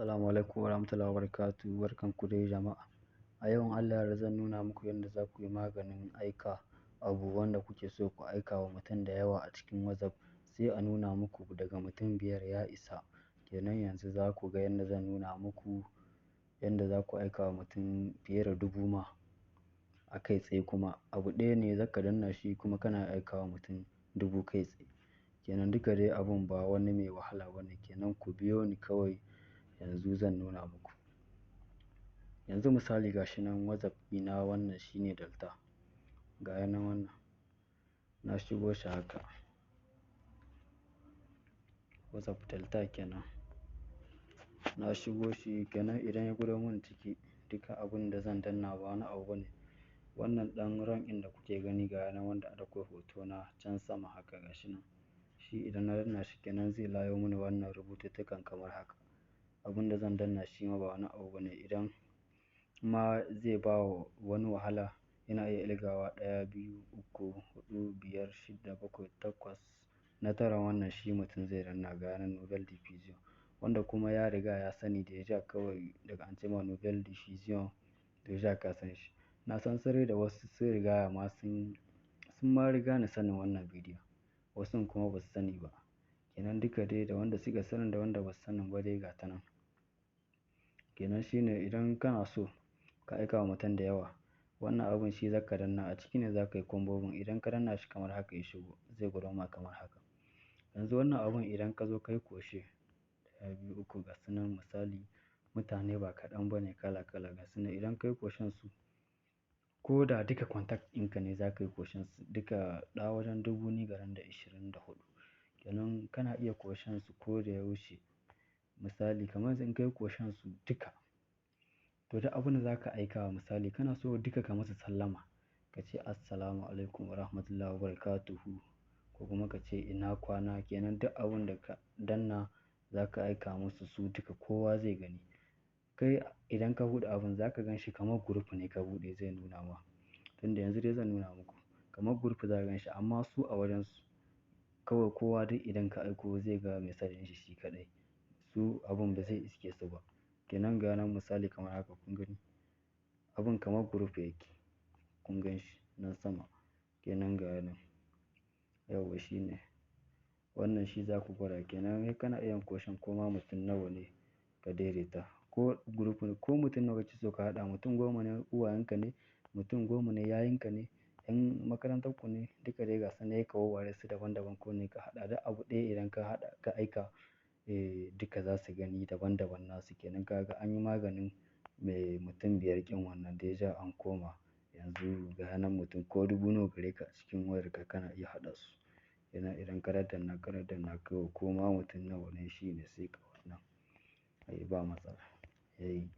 Assalamu alaikum warahmatullahi wabarakatuh. Barkanku dai jama'a. A yau in Allah ya yarda zan nuna muku yadda za ku yi maganin aika abu wanda kuke so ku aika wa mutum da yawa a cikin WhatsApp, sai a nuna muku daga mutum 5 ya isa. Kenan yanzu za ku ga yadda zan nuna muku yadda za ku aika wa mutum fiye da 1000 ma a kai tsaye, kuma abu ɗaya ne zaka danna shi kuma kana aika wa mutum 1000 kai tsaye. Kenan duka dai abun ba wani mai wahala bane. Kenan ku biyo ni kawai, yanzu zan nuna muku. Yanzu misali gashi nan WhatsApp ɗina wannan shine Delta. Ga yanan wannan. Na shigo shi haka. WhatsApp Delta kenan. Na shigo shi kenan idan ya gudo mun ciki duka abun da zan danna ba wani abu bane. Wannan ɗan ran ɗin da kuke gani ga yanan wanda akwai hoto na can sama haka gashi nan. Shi idan na danna shi kenan zai layo mini wannan rubututtukan kamar haka. Abun da zan danna shi ma ba wani abu bane. Idan ma zai ba wani wahala ina iya ƙirgawa 1, 2, 3, 4, 5, 6, 7, 8 na tara wannan shi mutum zai danna ga yanan Novel Diffusion. Wanda kuma ya riga ya sani deja kawai daga an ce ma Novel Diffusion deja ka san shi. Na san sarai da wasu sun riga ma sun ma riga ni sanin wannan bidiyon. Wasun kuma ba su sani ba. Kenan duka dai da wanda suka sani da wanda ba su sani ba dai ga ta nan. Kenan shine idan kana so ka aika wa mutum da yawa, wannan abun shi zaka danna a ciki ne za ka yi kombobin. Idan ka danna shi kamar haka ya shigo, zai gudo ma kamar haka. Yanzu wannan abun idan ka zo ka yi koshe 1, 2, 3 ga su nan misali mutane ba kaɗan bane kala kala ga su nan. Idan ka yi koshen su ko da duka contact ɗinka ne za ka yi koshen su duka ɗa wajen 1000 ni garan da 24. Kenan kana iya koshen su ko da yaushe. Misali kamar in ka yi koshen su duka, to duk abin da za ka aika wa misali kana so duka ka masa sallama, ka ce assalamu alaikum warahmatullahi wabarakatuhu ko kuma ka ce ina kwana. Kenan duk abun da ka danna za ka aika musu su duka kowa zai gani. Kai idan ka buɗe abun za ka gan shi kamar group ne ka buɗe zai nuna ma. Tunda yanzu dai zan nuna muku kamar group za ka gan shi amma su a wajen su kawai kowa duk idan ka aiko zai ga message ɗin shi shi kaɗai. Su abun ba zai iske su ba. Kenan ga nan misali kamar haka kun gani. Abun kamar group yake. Kun gan shi nan sama. Kenan ga nan. Yauwa shine. Wannan shi za ku gwada. Kenan kai kana iya koshen koma mutum nawa ne ka daidaita. Ko group ne ko mutum nawa kake so ka haɗa. Mutum 10 ne uwayenka ne, mutum 10 ne yayinka ne, 'yan makarantar ku ne duka dai ga su nan sai ka wawware su daban daban ko ne ka haɗa. Duk abu ɗaya idan ka haɗa ka aika duka za su gani daban daban nasu. Kenan ka ga an yi maganin mai mutum 5 ƙin wannan deja an koma. Yanzu ga yanan mutum ko 1000 nawa gare ka a cikin wayarka kana iya haɗa su. Kenan idan ka daddanna kawai koma mutum nawa ne shine sai ka wannan. Ai ba matsala. Yayi.